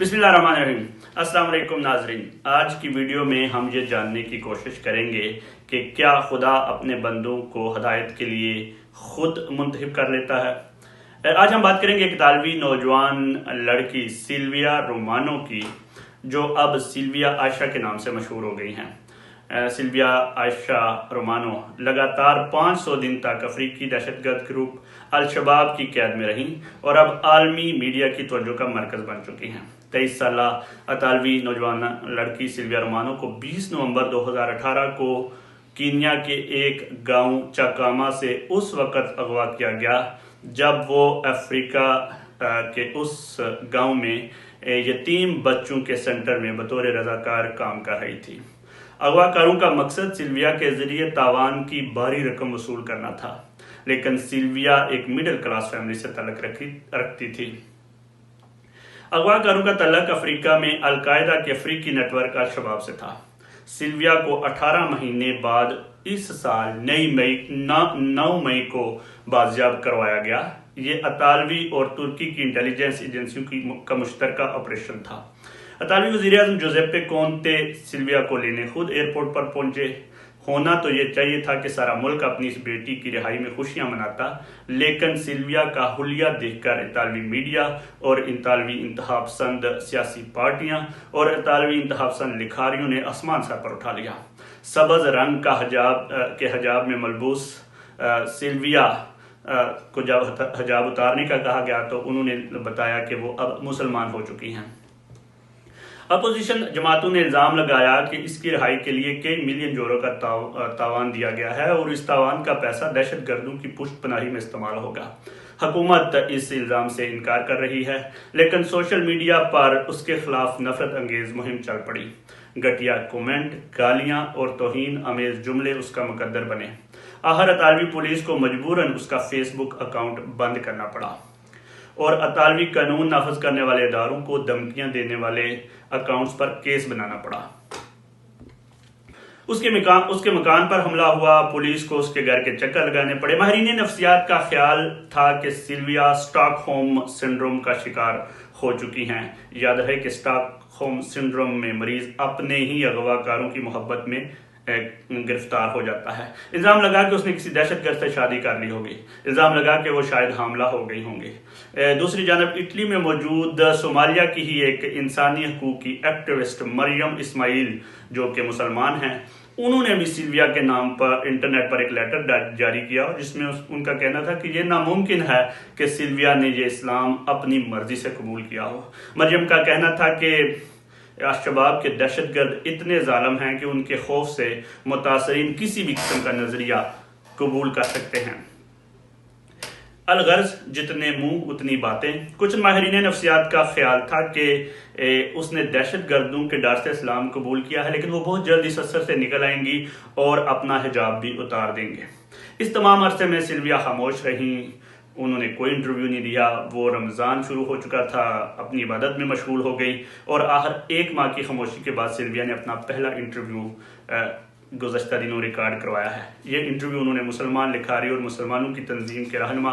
بسم اللہ الرحمن الرحیم۔ السلام علیکم ناظرین، آج کی ویڈیو میں ہم یہ جاننے کی کوشش کریں گے کہ کیا خدا اپنے بندوں کو ہدایت کے لیے خود منتخب کر لیتا ہے۔ آج ہم بات کریں گے ایک اطالوی نوجوان لڑکی سلویا رومانو کی، جو اب سلویا عائشہ کے نام سے مشہور ہو گئی ہیں۔ سلویا عائشہ رومانو لگاتار 500 دن تک افریقی دہشت گرد گروپ الشباب کی قید میں رہیں اور اب عالمی میڈیا کی توجہ کا مرکز بن چکی ہیں۔ 23 سالہ اطالوی نوجوان لڑکی سلویا رومانو کو 20 نومبر 2018 کو کینیا کے ایک گاؤں چاکاما سے اس وقت اغوا کیا گیا جب وہ افریقہ کے اس گاؤں میں یتیم بچوں کے سینٹر میں بطور رضاکار کام کر رہی تھی۔ اغوا کاروں کا مقصد سلویا کے ذریعے تاوان کی بھاری رقم وصول کرنا تھا، لیکن سلویا ایک مڈل کلاس فیملی سے تعلق رکھتی تھی۔ اغوا کاروں کا تعلق افریقہ میں القاعدہ کے افریقی نیٹ ورک الشباب سے تھا۔ سلویا کو 18 مہینے بعد اس سال 9 مئی کو بازیاب کروایا گیا۔ یہ اطالوی اور ترکی کی انٹیلیجنس ایجنسیوں کا مشترکہ آپریشن تھا۔ اطالوی وزیر اعظم جوزیپے کونتے سلویا کو لینے خود ایئرپورٹ پر پہنچے۔ ہونا تو یہ چاہیے تھا کہ سارا ملک اپنی اس بیٹی کی رہائی میں خوشیاں مناتا، لیکن سلویا کا حلیہ دیکھ کر اطالوی میڈیا اور اطالوی انتہا پسند سیاسی پارٹیاں اور اطالوی انتہا پسند لکھاریوں نے آسمان سر پر اٹھا لیا۔ سبز رنگ کا حجاب میں ملبوس سلویا کو جب حجاب اتارنے کا کہا گیا تو انہوں نے بتایا کہ وہ اب مسلمان ہو چکی ہیں۔ اپوزیشن جماعتوں نے الزام لگایا کہ اس کی رہائی کے لیے کئی ملین یورو کا تاوان دیا گیا ہے اور اس تاوان کا پیسہ دہشت گردوں کی پشت پناہی میں استعمال ہوگا۔ حکومت اس الزام سے انکار کر رہی ہے، لیکن سوشل میڈیا پر اس کے خلاف نفرت انگیز مہم چل پڑی۔ گھٹیا کومنٹ، گالیاں اور توہین آمیز جملے اس کا مقدر بنے۔ آخر اطالوی پولیس کو مجبوراً اس کا فیس بک اکاؤنٹ بند کرنا پڑا اور اطالوی قانون نافذ کرنے والے اداروں کو دھمکیاں دینے والے اکاؤنٹس پر کیس بنانا پڑا۔ اس کے مکان پر حملہ ہوا، پولیس کو اس کے گھر کے چکر لگانے پڑے۔ ماہرین نفسیات کا خیال تھا کہ سلویا اسٹاک ہوم سنڈروم کا شکار ہو چکی ہیں۔ یاد رہے کہ اسٹاک ہوم سنڈروم میں مریض اپنے ہی اغوا کاروں کی محبت میں گرفتار ہو جاتا ہے۔ الزام لگا کہ اس نے کسی دہشت گرد سے شادی کر لی ہوگی۔ الزام لگا کہ وہ شاید حاملہ ہو گئی ہوں گے۔ دوسری جانب اٹلی میں موجود صومالیہ کی ہی ایک انسانی حقوق کی ایکٹیوسٹ مریم اسماعیل، جو کہ مسلمان ہیں، انہوں نے بھی سلویا کے نام پر انٹرنیٹ پر ایک لیٹر جاری کیا جس میں ان کا کہنا تھا کہ یہ ناممکن ہے کہ سلویا نے یہ اسلام اپنی مرضی سے قبول کیا ہو۔ مریم کا کہنا تھا کہ الشباب کے دہشت گرد اتنے ظالم ہیں کہ ان کے خوف سے متاثرین کسی بھی قسم کا نظریہ قبول کر سکتے ہیں۔ الغرض جتنے منہ اتنی باتیں۔ کچھ ماہرین نفسیات کا خیال تھا کہ اس نے دہشت گردوں کے ڈر سے اسلام قبول کیا ہے، لیکن وہ بہت جلد اس اثر سے نکل آئیں گی اور اپنا حجاب بھی اتار دیں گے۔ اس تمام عرصے میں سلویا خاموش رہیں، انہوں نے کوئی انٹرویو نہیں دیا۔ وہ رمضان شروع ہو چکا تھا، اپنی عبادت میں مشغول ہو گئی اور آخر 1 ماہ کی خاموشی کے بعد سلویا نے اپنا پہلا انٹرویو گزشتہ دنوں ریکارڈ کروایا ہے۔ یہ انٹرویو انہوں نے مسلمان لکھاری اور مسلمانوں کی تنظیم کے رہنما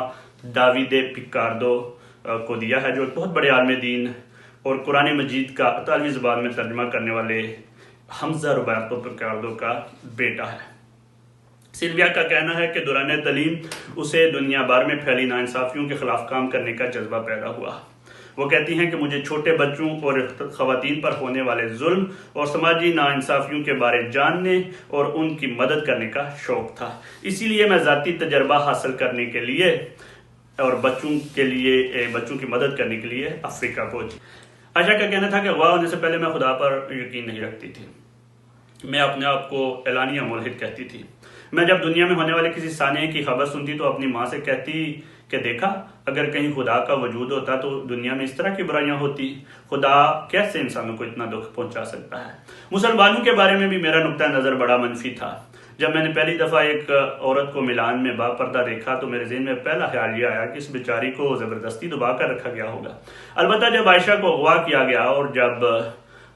داویدے پیکاردو کو دیا ہے، جو ایک بہت بڑے عالم دین اور قرآن مجید کا اطالوی زبان میں ترجمہ کرنے والے حمزہ روبرتو پیکاردو کا بیٹا ہے۔ سلویا کا کہنا ہے کہ دوران تعلیم اسے دنیا بھر میں پھیلی ناانصافیوں کے خلاف کام کرنے کا جذبہ پیدا ہوا۔ وہ کہتی ہیں کہ مجھے چھوٹے بچوں اور خواتین پر ہونے والے ظلم اور سماجی ناانصافیوں کے بارے جاننے اور ان کی مدد کرنے کا شوق تھا۔ اسی لیے میں ذاتی تجربہ حاصل کرنے کے لیے اور بچوں کی مدد کرنے کے لیے افریقہ پہنچی۔ عائشہ کا کہنا تھا کہ اغوا ہونے سے پہلے میں خدا پر یقین نہیں رکھتی تھی۔ میں اپنے آپ کو اعلانیہ ملحد کہتی تھی۔ میں جب دنیا میں ہونے والے کسی سانحے کی خبر سنتی تو اپنی ماں سے کہتی کہ دیکھا، اگر کہیں خدا کا وجود ہوتا تو دنیا میں اس طرح کی برائیاں ہوتی۔ خدا کیسے انسانوں کو اتنا دکھ پہنچا سکتا ہے؟ مسلمانوں کے بارے میں بھی میرا نقطہ نظر بڑا منفی تھا۔ جب میں نے پہلی دفعہ ایک عورت کو میلان میں با پردہ دیکھا تو میرے ذہن میں پہلا خیال یہ آیا کہ اس بیچاری کو زبردستی دبا کر رکھا گیا ہوگا۔ البتہ جب عائشہ کو اغوا کیا گیا اور جب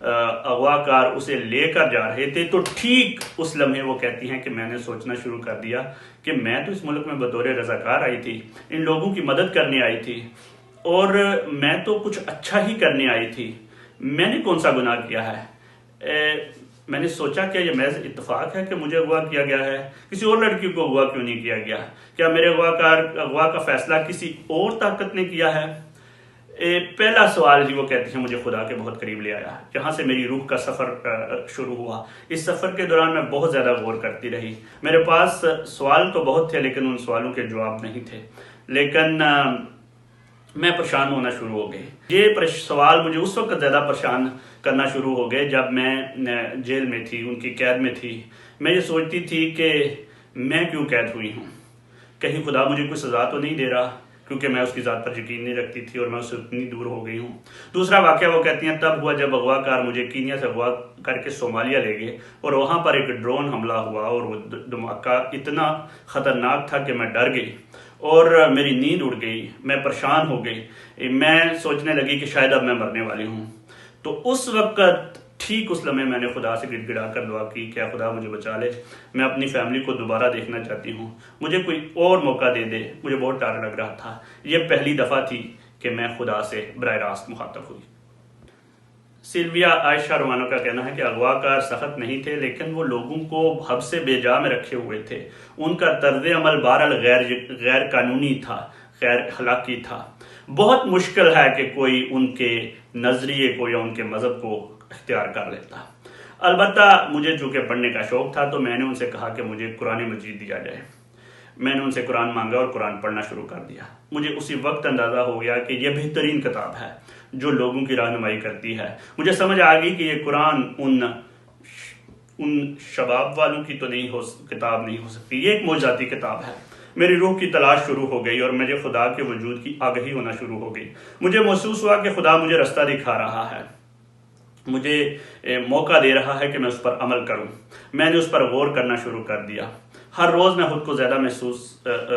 اغوا کار اسے لے کر جا رہے تھے تو ٹھیک اس لمحے وہ کہتی ہیں کہ میں نے سوچنا شروع کر دیا کہ میں تو اس ملک میں بطور رضاکار آئی تھی، ان لوگوں کی مدد کرنے آئی تھی اور میں تو کچھ اچھا ہی کرنے آئی تھی، میں نے کون سا گناہ کیا ہے؟ میں نے سوچا کہ یہ محض اتفاق ہے کہ مجھے اغوا کیا گیا ہے، کسی اور لڑکی کو اغوا کیوں نہیں کیا گیا؟ کیا میرے اغوا کا فیصلہ کسی اور طاقت نے کیا ہے؟ پہلا سوال وہ کہتی ہیں مجھے خدا کے بہت قریب لے آیا، جہاں سے میری روح کا سفر شروع ہوا۔ اس سفر کے دوران میں بہت زیادہ غور کرتی رہی۔ میرے پاس سوال تو بہت تھے لیکن ان سوالوں کے جواب نہیں تھے، لیکن میں پریشان ہونا شروع ہو گئی۔ یہ سوال مجھے اس وقت زیادہ پریشان کرنا شروع ہو گئے جب میں جیل میں تھی، ان کی قید میں تھی۔ میں یہ سوچتی تھی کہ میں کیوں قید ہوئی ہوں، کہیں خدا مجھے کوئی سزا تو نہیں دے رہا، کیونکہ میں اس کی ذات پر یقین نہیں رکھتی تھی اور میں اس سے اتنی دور ہو گئی ہوں۔ دوسرا واقعہ وہ کہتی ہیں تب ہوا جب اغوا کار مجھے کینیا سے اغوا کر کے صومالیہ لے گئے اور وہاں پر ایک ڈرون حملہ ہوا اور وہ دھماکہ اتنا خطرناک تھا کہ میں ڈر گئی اور میری نیند اڑ گئی، میں پریشان ہو گئی، میں سوچنے لگی کہ شاید اب میں مرنے والی ہوں۔ تو اس وقت ٹھیک اس لمحے میں نے خدا سے گڑ گڑا کر دعا کی، کیا خدا مجھے بچا لے، میں اپنی فیملی کو دوبارہ دیکھنا چاہتی ہوں، مجھے کوئی اور موقع دے دے۔ مجھے بہت ڈر لگ رہا تھا، یہ پہلی دفعہ تھی کہ میں خدا سے براہ راست مخاطب ہوئی۔ سلویا عائشہ رومانو کا کہنا ہے کہ اغوا کار سخت نہیں تھے لیکن وہ لوگوں کو حبس بے جا میں رکھے ہوئے تھے، ان کا طرز عمل بہرحال غیر قانونی تھا، غیر اخلاقی تھا۔ بہت مشکل ہے کہ کوئی ان کے نظریے کو یا ان کے مذہب کو اختیار کر لیتا۔ البتہ مجھے چونکہ پڑھنے کا شوق تھا تو میں نے ان سے کہا کہ مجھے قرآن مجید دیا جائے۔ میں نے ان سے قرآن مانگا اور قرآن پڑھنا شروع کر دیا۔ مجھے اسی وقت اندازہ ہو گیا کہ یہ بہترین کتاب ہے جو لوگوں کی رہنمائی کرتی ہے۔ مجھے سمجھ آ گئی کہ یہ قرآن ان شباب والوں کی تو کتاب نہیں ہو سکتی، یہ ایک معجزاتی کتاب ہے۔ میری روح کی تلاش شروع ہو گئی اور مجھے خدا کے وجود کی آگہی ہونا شروع ہو گئی۔ مجھے محسوس ہوا کہ خدا مجھے رستہ دکھا رہا ہے، مجھے موقع دے رہا ہے کہ میں اس پر عمل کروں۔ میں نے اس پر غور کرنا شروع کر دیا۔ ہر روز میں خود کو زیادہ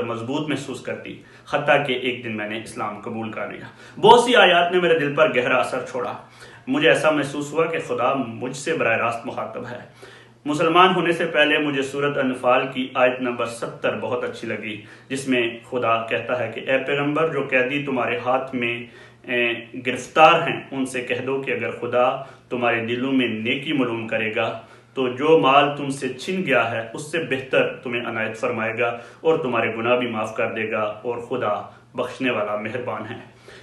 مضبوط محسوس کرتی، حتیٰ کہ ایک دن میں نے اسلام قبول کر لیا۔ بہت سی آیات نے میرے دل پر گہرا اثر چھوڑا۔ مجھے ایسا محسوس ہوا کہ خدا مجھ سے براہ راست مخاطب ہے۔ مسلمان ہونے سے پہلے مجھے سورۃ انفال کی آیت نمبر 70 بہت اچھی لگی، جس میں خدا کہتا ہے کہ اے پیغمبر، جو قیدی تمہارے ہاتھ میں گرفتار ہیں ان سے کہہ دو کہ اگر خدا تمہارے دلوں میں نیکی معلوم کرے گا تو جو مال تم سے چھن گیا ہے اس سے بہتر تمہیں عنایت فرمائے گا اور تمہارے گناہ بھی معاف کر دے گا، اور خدا بخشنے والا مہربان ہے۔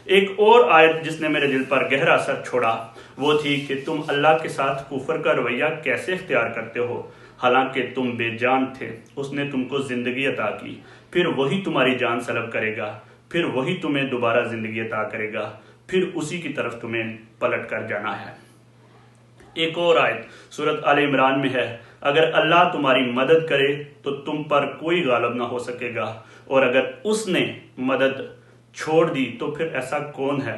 ایک اور آیت جس نے میرے دل پر گہرا اثر چھوڑا وہ تھی کہ تم اللہ کے ساتھ کفر کا رویہ کیسے اختیار کرتے ہو، حالانکہ تم بے جان تھے، اس نے تم کو زندگی عطا کی، پھر وہی تمہاری جان سلب کرے گا، پھر وہی تمہیں دوبارہ زندگی عطا کرے گا، پھر اسی کی طرف تمہیں پلٹ کر جانا ہے۔ ایک اور آیت سورۃ آل عمران میں ہے، اگر اللہ تمہاری مدد کرے تو تم پر کوئی غالب نہ ہو سکے گا، اور اگر اس نے مدد چھوڑ دی تو پھر ایسا کون ہے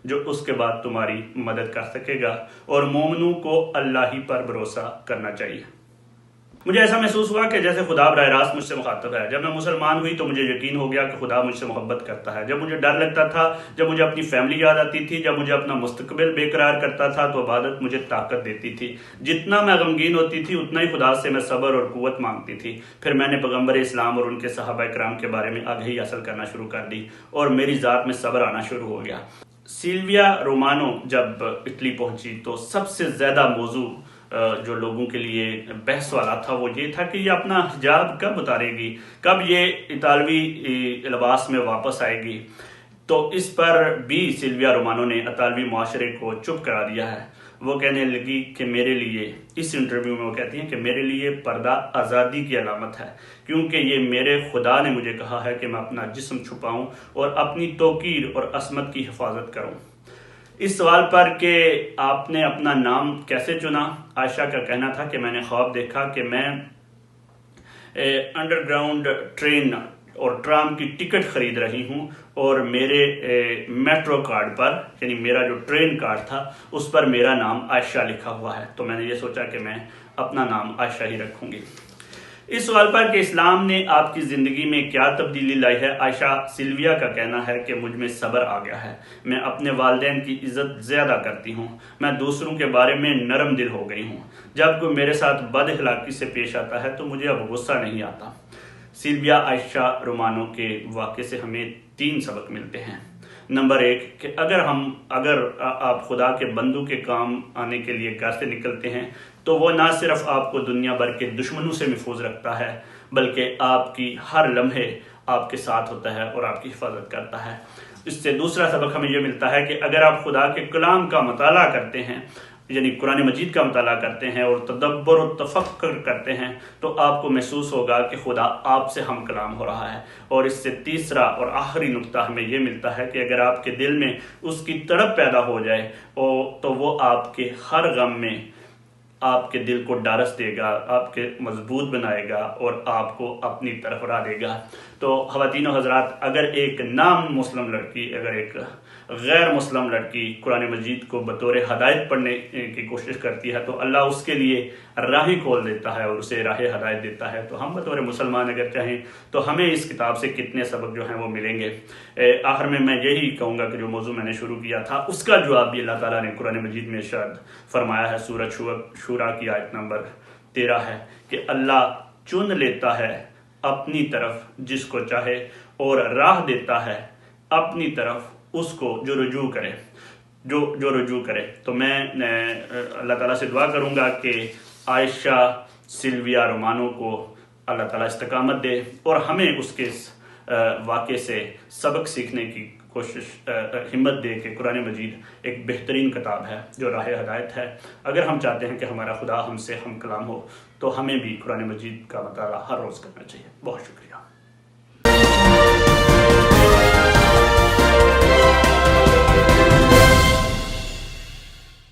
جو اس کے بعد تمہاری مدد کر سکے گا، اور مومنوں کو اللہ ہی پر بھروسہ کرنا چاہیے۔ مجھے ایسا محسوس ہوا کہ جیسے خدا براہ راست مجھ سے مخاطب ہے۔ جب میں مسلمان ہوئی تو مجھے یقین ہو گیا کہ خدا مجھ سے محبت کرتا ہے۔ جب مجھے ڈر لگتا تھا، جب مجھے اپنی فیملی یاد آتی تھی، جب مجھے اپنا مستقبل بے قرار کرتا تھا تو عبادت مجھے طاقت دیتی تھی۔ جتنا میں غمگین ہوتی تھی اتنا ہی خدا سے میں صبر اور قوت مانگتی تھی۔ پھر میں نے پیغمبر اسلام اور ان کے صحابہ کرام کے بارے میں آگہی حاصل کرنا شروع کر دی اور میری ذات میں صبر آنا شروع ہو گیا۔ سلویا رومانو جب اٹلی پہنچی تو سب سے زیادہ موضوع جو لوگوں کے لیے بحث والا تھا وہ یہ تھا کہ یہ اپنا حجاب کب اتارے گی، کب یہ اطالوی لباس میں واپس آئے گی۔ تو اس پر بھی سلویا رومانو نے اطالوی معاشرے کو چپ کرا دیا ہے۔ وہ کہنے لگی کہ میرے لیے، اس انٹرویو میں وہ کہتی ہیں کہ میرے لیے پردہ آزادی کی علامت ہے، کیونکہ یہ میرے خدا نے مجھے کہا ہے کہ میں اپنا جسم چھپاؤں اور اپنی توقیر اور عصمت کی حفاظت کروں۔ اس سوال پر کہ آپ نے اپنا نام کیسے چنا، عائشہ کا کہنا تھا کہ میں نے خواب دیکھا کہ میں انڈر گراؤنڈ ٹرین اور ٹرام کی ٹکٹ خرید رہی ہوں اور میرے میٹرو کارڈ پر، یعنی میرا جو ٹرین کارڈ تھا اس پر میرا نام عائشہ لکھا ہوا ہے، تو میں نے یہ سوچا کہ میں اپنا نام عائشہ ہی رکھوں گی۔ اس سوال پر کہ اسلام نے آپ کی زندگی میں کیا تبدیلی لائی ہے، عائشہ سلویا کا کہنا ہے کہ مجھ میں صبر آ گیا ہے، میں اپنے والدین کی عزت زیادہ کرتی ہوں، میں دوسروں کے بارے میں نرم دل ہو گئی ہوں، جب کوئی میرے ساتھ بد اخلاقی سے پیش آتا ہے تو مجھے اب غصہ نہیں آتا۔ سلویا عائشہ رومانو کے واقعے سے ہمیں 3 سبق ملتے ہیں۔ نمبر 1 کہ اگر آپ خدا کے بندوں کے کام آنے کے لیے گھر سے نکلتے ہیں تو وہ نہ صرف آپ کو دنیا بھر کے دشمنوں سے محفوظ رکھتا ہے بلکہ آپ کی ہر لمحے آپ کے ساتھ ہوتا ہے اور آپ کی حفاظت کرتا ہے۔ اس سے دوسرا سبق ہمیں یہ ملتا ہے کہ اگر آپ خدا کے کلام کا مطالعہ کرتے ہیں، یعنی قرآن مجید کا مطالعہ کرتے ہیں اور تدبر و تفکر کرتے ہیں، تو آپ کو محسوس ہوگا کہ خدا آپ سے ہم کلام ہو رہا ہے۔ اور اس سے تیسرا اور آخری نقطہ ہمیں یہ ملتا ہے کہ اگر آپ کے دل میں اس کی تڑپ پیدا ہو جائے تو وہ آپ کے ہر غم میں آپ کے دل کو ڈارس دے گا، آپ کے مضبوط بنائے گا اور آپ کو اپنی طرف را دے گا۔ تو خواتین و حضرات، اگر ایک نام مسلم لڑکی، اگر ایک غیر مسلم لڑکی قرآن مجید کو بطور ہدایت پڑھنے کی کوشش کرتی ہے تو اللہ اس کے لیے راہیں کھول دیتا ہے اور اسے راہ ہدایت دیتا ہے۔ تو ہم بطور مسلمان اگر چاہیں تو ہمیں اس کتاب سے کتنے سبق جو ہیں وہ ملیں گے۔ آخر میں یہی کہوں گا کہ جو موضوع میں نے شروع کیا تھا اس کا جواب بھی اللہ تعالیٰ نے قرآن مجید میں ارشاد فرمایا ہے۔ سورۃ شورا کی آیت نمبر 13 ہے کہ اللہ چن لیتا ہے اپنی طرف جس کو چاہے اور راہ دیتا ہے اپنی طرف اس کو جو رجوع کرے۔ تو میں اللہ تعالیٰ سے دعا کروں گا کہ عائشہ سلویا رومانو کو اللہ تعالیٰ استقامت دے اور ہمیں اس کے واقعے سے سبق سیکھنے کی ہمت دے کہ قرآن مجید ایک بہترین کتاب ہے جو راہ ہدایت ہے۔ اگر ہم چاہتے ہیں کہ ہمارا خدا ہم سے ہم کلام ہو تو ہمیں بھی قرآن مجید کا مطالعہ ہر روز کرنا چاہیے۔ بہت شکریہ۔